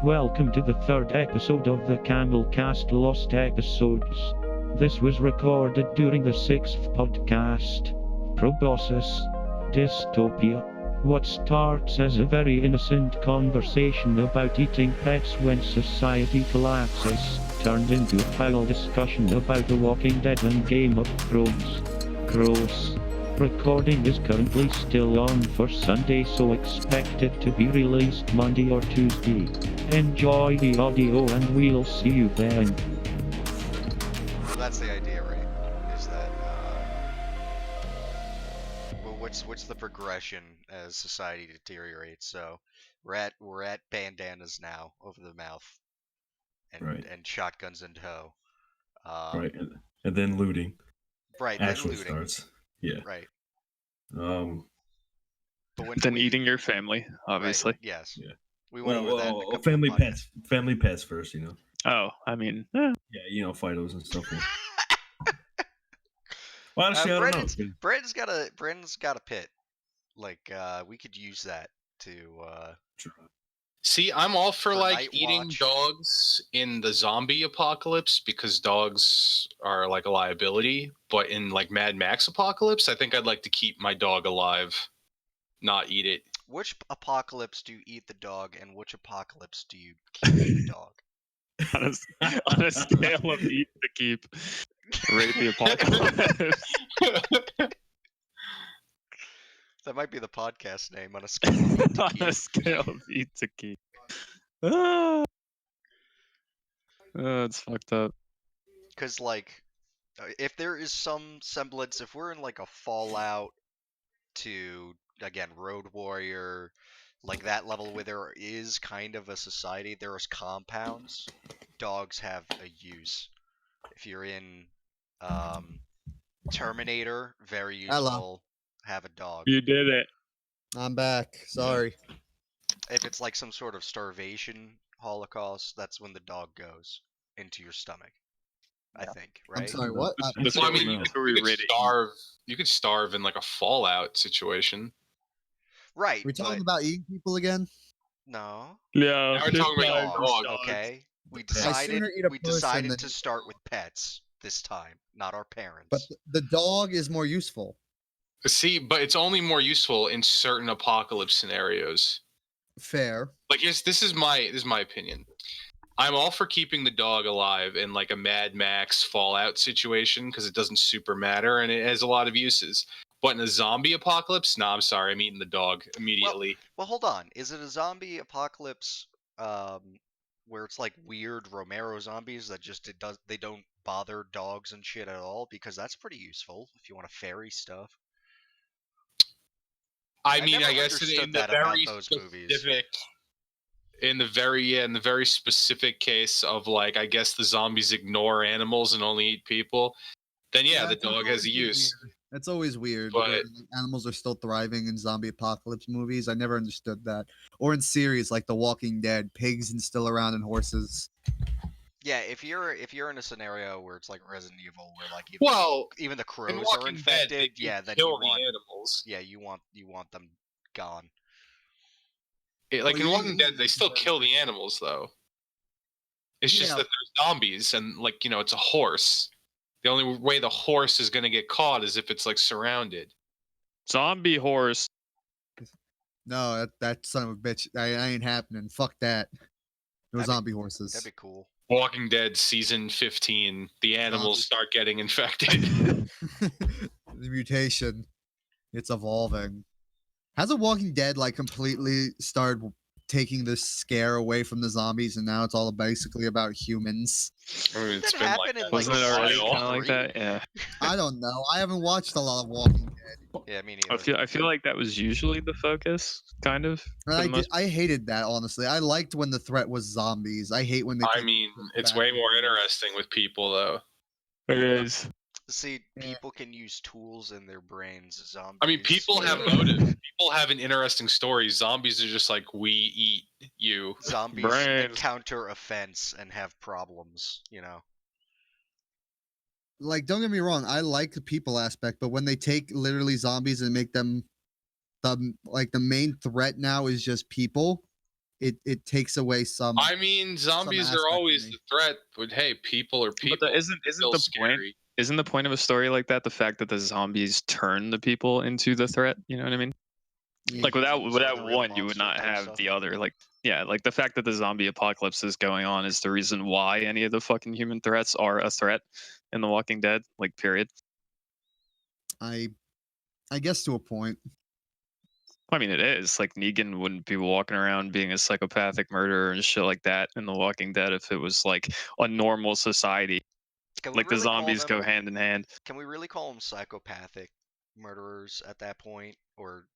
Welcome to the third episode of the Camel Cast Lost episodes. This was recorded during the sixth podcast, Proboscis, Dystopia. What starts as a very innocent conversation about eating pets when society collapses, turned into a final discussion about The Walking Dead and Game of Thrones. Gross. Recording is currently still on for Sunday, so expect it to be released Monday or Tuesday. Enjoy the audio and we'll see you then. So that's the idea, right? Is that well, what's the progression as society deteriorates? So we're at bandanas now over the mouth, and Right. and shotguns in tow. Right, and then looting Right. actually then looting. starts. Yeah. Right. But then eating your family, obviously. Right, yes. Yeah. We went over that. In a couple family of pets, family pets first, you know. Oh, I mean, Yeah, Fidos and stuff. Well, honestly, I don't know. Brandon's got a pit. Like, we could use that to. See, I'm all for like Night eating Watch. dogs in the zombie apocalypse because dogs are like a liability. But in like Mad Max apocalypse, I think I'd like to keep my dog alive, not eat it. Which apocalypse do you eat the dog, and which apocalypse do you keep the dog? on a scale of eat to keep, rate the apocalypse. That might be the podcast name on a scale of eat to On keep. a scale of eat to keep. Ah. Oh, it's fucked up. Because, like, if there is some semblance, if we're in, like, a Fallout to, again, Road Warrior, like that level where there is kind of a society, there's compounds, dogs have a use. If you're in Terminator, very useful, Hello. have a dog. You did it. I'm back. Sorry. If it's like some sort of starvation holocaust, that's when the dog goes into your stomach. I think, right? I'm sorry, what? That's Well, I what mean, we- you that's what we could rate it. starve. You could starve in like a Fallout situation. Right. We're talking but- about eating people again? No. Yeah. Now we're talking about Dogs, dogs. okay. We I'd decided sooner eat a we person decided than- to start with pets this time, not our parents. But the dog is more useful. See, but it's only more useful in certain apocalypse scenarios. Fair. Like this is my opinion. I'm all for keeping the dog alive in like a Mad Max Fallout situation because it doesn't super matter and it has a lot of uses. But in a zombie apocalypse, I'm sorry, I'm eating the dog immediately. Well, hold on. Is it a zombie apocalypse where it's like weird Romero zombies that just they don't bother dogs and shit at all? Because that's pretty useful if you want to ferry stuff. I I mean, never I guess understood in the that about very those movies. specific, in the very specific case of like, I guess the zombies ignore animals and only eat people. Then yeah, the it's dog has a always use. weird. It's always weird. But- where animals are still thriving in zombie apocalypse movies. I never understood that. Or in series like The Walking Dead, pigs and still around and horses. Yeah, if you're in a scenario where it's like Resident Evil, where like even the In crows are Walking Dead, they infected, do yeah, then kill the animals. you want them gone. Like Well, in you- Walking Dead, they still kill the animals though. It's just Yeah. that they're zombies, and like it's a horse. The only way the horse is gonna get caught is if it's like surrounded. Zombie horse. No, that son of a bitch. I ain't happening. Fuck that. No That'd be- zombie horses. That'd be cool. Walking Dead season 15, the animals Zombies. start getting infected. The mutation. It's evolving. Hasn't Walking Dead like completely started taking the scare away from the zombies and now it's all basically about humans? I mean, it's That been happened like in, that like, Wasn't it already while. kind of like that? Yeah. I don't know. I haven't watched a lot of Walking Dead. Yeah, me I neither. feel like that was usually the focus, kind of. And for the most- I hated that, honestly. I liked when the threat was zombies. I hate when they I take mean, it it's back. way more interesting with people though. It is. See, Yeah. people can use tools in their brains. Zombies. I mean, people have motive. People have an interesting story. Zombies are just like, we eat you. Zombies Brains. encounter offense and have problems. You know. Like, don't get me wrong, I like the people aspect, but when they take literally zombies and make them the main threat now is just people, it takes away some. I mean, zombies aspect are of always me. the threat, but hey, people are people. But isn't Still the scary. point? Isn't the point of a story like that the fact that the zombies turn the people into the threat? You know what I mean? Like Some of without the real one, you would monster not type have stuff. the other. Like like the fact that the zombie apocalypse is going on is the reason why any of the fucking human threats are a threat in The Walking Dead. Like period. I guess to a point. I mean, it is like Negan wouldn't be walking around being a psychopathic murderer and shit like that in The Walking Dead if it was like a normal society. Like the zombies go hand in hand. Can we really call them psychopathic murderers at that point, or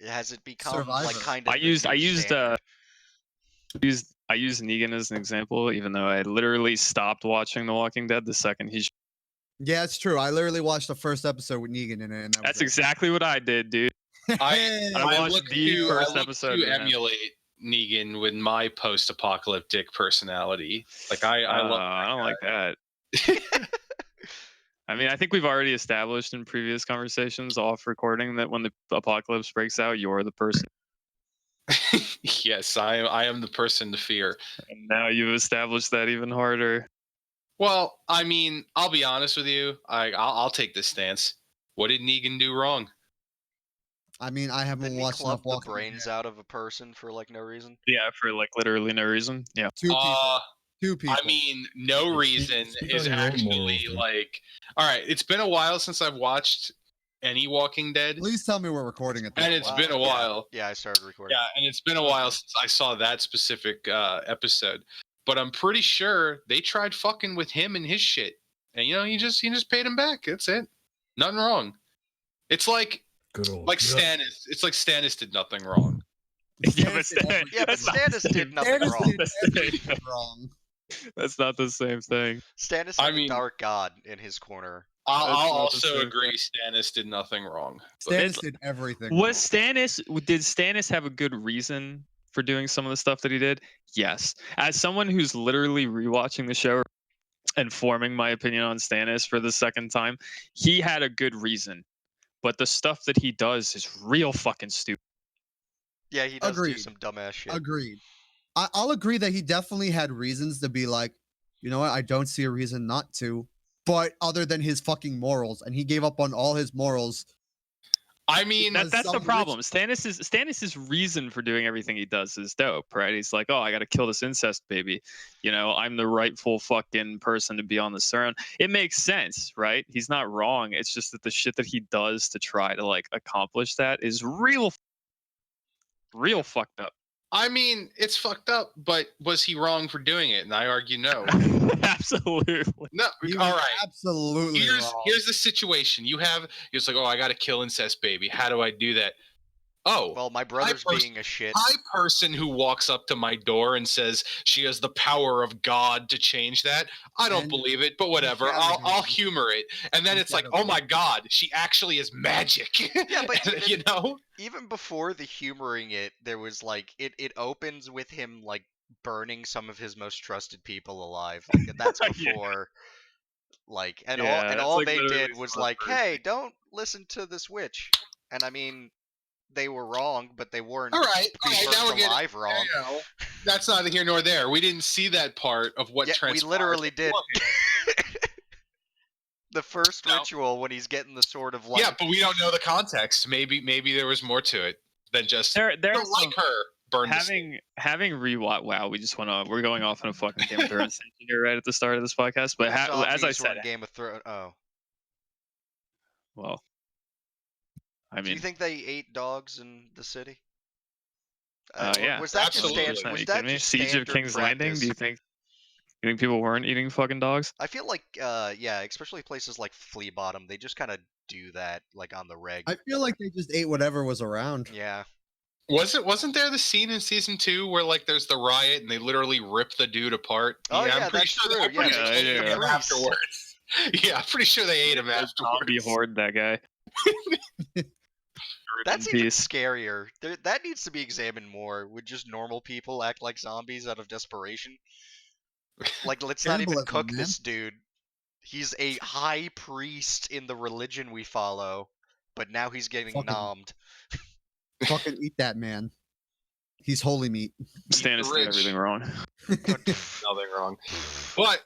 has it become like Survivor. kind of I used standard? I used Negan as an example, even though I literally stopped watching The Walking Dead the second he. Yeah, it's true. I literally watched the first episode with Negan in it, and That's exactly what I did, dude. Hey! I watched the first episode. To emulate Negan with my post-apocalyptic personality. Like I love. I don't like that. I mean, I think we've already established in previous conversations off recording that when the apocalypse breaks out, you're the person. Yes, I am the person to fear. And now you've established that even harder. Well, I mean, I'll be honest with you. I'll take this stance. What did Negan do wrong? I mean, I haven't Didn't he watched club enough the Walking brains Dead. out of a person for like no reason? Yeah, for like literally no reason. Yeah. Two people. I mean, no reason speak is on your own actually morals, then. like. All right, it's been a while since I've watched any Walking Dead, Please tell me we're recording it. and it's been a while. Yeah, I started recording. Yeah, and it's been a while since I saw that specific episode. But I'm pretty sure they tried fucking with him and his shit, and he just paid him back. That's it. Nothing wrong. It's like Good old Stanis. It's like Stanis did nothing wrong. Yeah, but Yeah, but Stanis did nothing Stanis wrong. did everything wrong. That's not the same thing. Stanis I had a mean- dark god in his corner. I'll That's not the also same agree Stanis did nothing wrong. But Stanis did everything. Did wrong. Stanis have a good reason for doing some of the stuff that he did? Yes. As someone who's literally rewatching the show and forming my opinion on Stanis for the second time, he had a good reason. But the stuff that he does is real fucking stupid. Yeah, he does do Agreed. some dumbass shit. Agreed. I'll agree that he definitely had reasons to be like, you know what? I don't see a reason not to. But other than his fucking morals, and he gave up on all his morals. I mean, That's the some problem. Stannis's reason for doing everything he does is dope, right? He's like, oh, I got to kill this incest baby. I'm the rightful fucking person to be on the throne. It makes sense, right? He's not wrong. It's just that the shit that he does to try to like accomplish that is real fucked up. I mean, it's fucked up, but was he wrong for doing it? And I argue no. Absolutely. No, He all was right. Absolutely wrong. Here's the situation. He's like, oh, I got to kill incest baby. How do I do that? Oh, Well, my brother's being a shit. person who walks up to my door and says she has the power of God to change that. I don't And believe it, but whatever. I'll humor it. And then it's like, oh my God, she actually is magic. Yeah, but you know? Even before the humoring it, there was like it opens with him like burning some of his most trusted people alive. Like, and that's Yeah. before like Yeah, that's, all like, they literally did was some like, of the first hey, don't listen to this witch. And I mean, they were wrong, but they weren't All right, being now we're burnt getting. alive wrong. You know, that's neither here nor there. We didn't see that part of what Yeah, we transpired. literally did. beforehand. The first No. ritual when he's getting the sword of light. Yeah, but we don't know the context. Maybe there was more to it than just There's don't some, like her. Burn this. having rewatched. Wow, we're going off on a fucking Game of Thrones tangent here right at the start of this podcast. But as I Zombies were said, in Game of Thrones. Oh, well, I do you mean, think they ate dogs in the city? yeah, Was that just absolutely. standard? Are Was you that kidding me? just Siege of standard King's Landing? practice? Do you think people weren't eating fucking dogs? I feel like, yeah, especially places like Flea Bottom, they just kind of do that, like on the reg. I feel like they just ate whatever was around. Yeah. Wasn't there the scene in season 2 where like there's the riot and they literally rip the dude apart? Oh, yeah, I'm pretty that's sure true. I'm pretty Yeah, sure they they ate ate him him. afterwards. Yeah, I'm pretty sure they ate him Zombie afterwards. horde, that guy. That's in even peace. scarier. That needs to be examined more. Would just normal people act like zombies out of desperation? Like, let's not even Cannibalism, cook man. this dude. He's a high priest in the religion we follow, but now he's getting Fucking- nommed. Fucking eat that man. He's holy meat. Stannis did everything wrong. Nothing wrong. But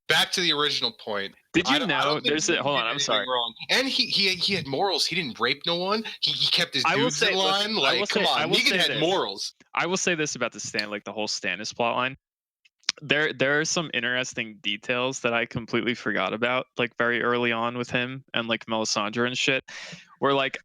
back to the original point. Did you I know? don't think There's a Negan hold on. did I'm anything sorry. wrong. And he had morals. He didn't rape no one. He kept his I will dudes say- in line. listen, I will Like, say- come I on, will Negan say had this. morals. I will say this about the whole Stannis plotline. There are some interesting details that I completely forgot about, like very early on with him and like Melisandre and shit, where like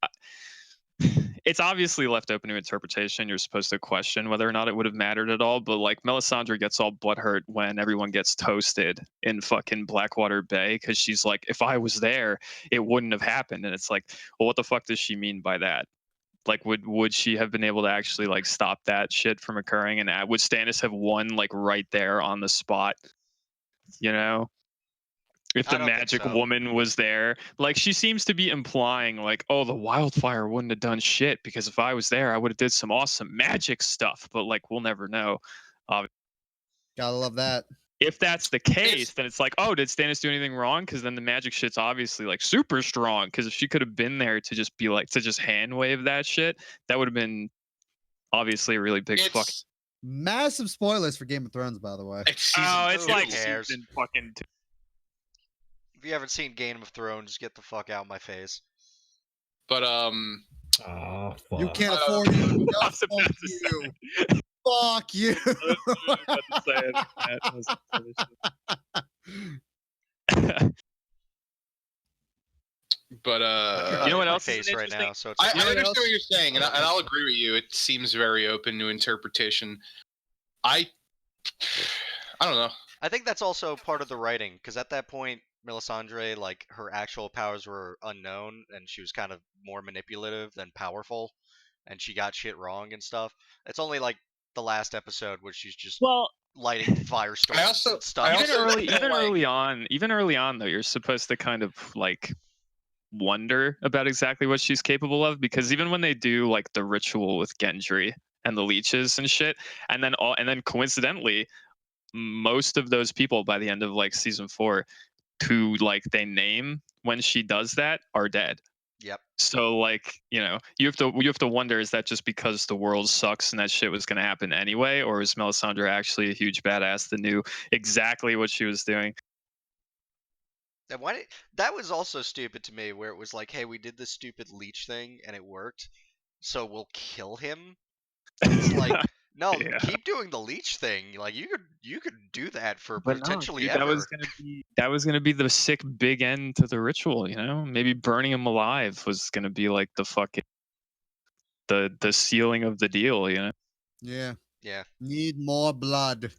it's obviously left open to interpretation. You're supposed to question whether or not it would have mattered at all, but like Melisandre gets all butthurt when everyone gets toasted in fucking Blackwater Bay because she's like, if I was there, it wouldn't have happened. And it's like, well, what the fuck does she mean by that? Like, would she have been able to actually like stop that shit from occurring? And would Stannis have won like right there on the spot? You know, if I the don't think magic so. woman was there, like she seems to be implying like, oh, the wildfire wouldn't have done shit because if I was there, I would have did some awesome magic stuff. But like, we'll never know. Gotta love that. If that's the case, then it's like, oh, did Stannis do anything wrong? Because then the magic shit's obviously like super strong. Because if she could have been there to just be like to just hand wave that shit, that would have been obviously a really big fuck. Massive spoilers for Game of Thrones, by the way. It's Oh, it's Who like cares? season fucking 2. If you haven't seen Game of Thrones, get the fuck out of my face. But Oh, fuck. You can't afford it. No, I was about fuck to you. Fuck you. but You know what My else is face an right interesting- now, so it's I okay. understand what you're saying, and I'll agree with you. It seems very open to interpretation. I don't know. I think that's also part of the writing, because at that point, Melisandre, like, her actual powers were unknown, and she was kind of more manipulative than powerful, and she got shit wrong and stuff. It's only, like, the last episode where she's just Well, lighting firestorms I also- and stuff. I even also early, feel even like- early on, though, you're supposed to kind of like wonder about exactly what she's capable of, because even when they do like the ritual with Gendry and the leeches and shit, and then coincidentally, most of those people by the end of like season 4, who like they name when she does that, are dead. Yep. So like, you have to wonder, is that just because the world sucks and that shit was going to happen anyway, or is Melisandre actually a huge badass that knew exactly what she was doing? And that was also stupid to me, where it was like, hey, we did this stupid leech thing and it worked, so we'll kill him. It's like, no, Yeah. keep doing the leech thing. Like you could do that for But no, potentially dude, ever. that was gonna be the sick big end to the ritual, Maybe burning him alive was gonna be like the fucking the sealing of the deal, Yeah. Yeah. Need more blood.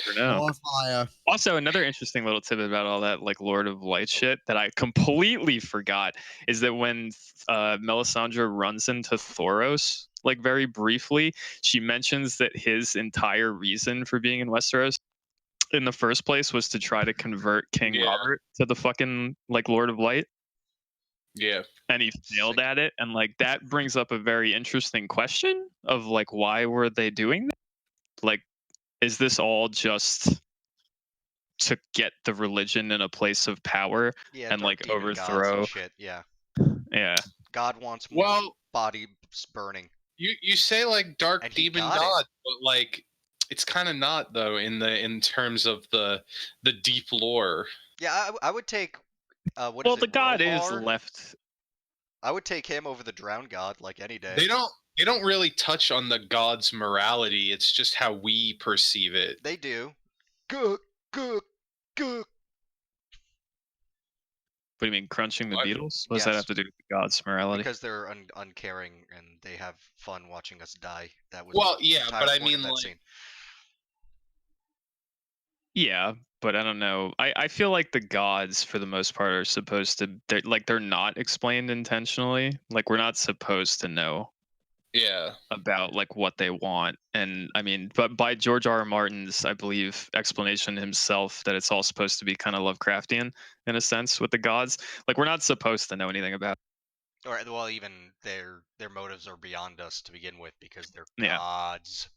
Never know. More fire. Also, another interesting little tidbit about all that like Lord of Light shit that I completely forgot is that when Melisandre runs into Thoros, like very briefly, she mentions that his entire reason for being in Westeros in the first place was to try to convert King Yeah. Robert to the fucking like Lord of Light, Yeah. and he failed Sick. at it. And like that brings up a very interesting question of like, why were they doing that? Like, is this all just to get the religion in a place of power Yeah, and dark like demon gods and overthrow? shit. Yeah. Yeah. God wants more Well, bodies burning. you say like dark And he demon got it. god, but like it's kind of not though in terms of the deep lore. Yeah, I would take. What Well, is the it, god is Rohar? left. I would take him over the drowned god like any day. They don't really touch on the god's morality. It's just how we perceive it. They do. Good. What do you mean, crunching the What? beetles? What does that Yes. have to do with the god's morality? Because they're uncaring and they have fun watching us die. That was Well, the yeah, entire but I point of mean, that like- scene. Yeah, but I don't know. I feel like the gods, for the most part, are supposed to. They're not explained intentionally. Like we're not supposed to know Yeah. about like what they want. And I mean, but by George R. R. Martin's, I believe, explanation himself, that it's all supposed to be kind of Lovecraftian in a sense with the gods. Like we're not supposed to know anything about. Or well, even their motives are beyond us to begin with because they're Yeah. gods.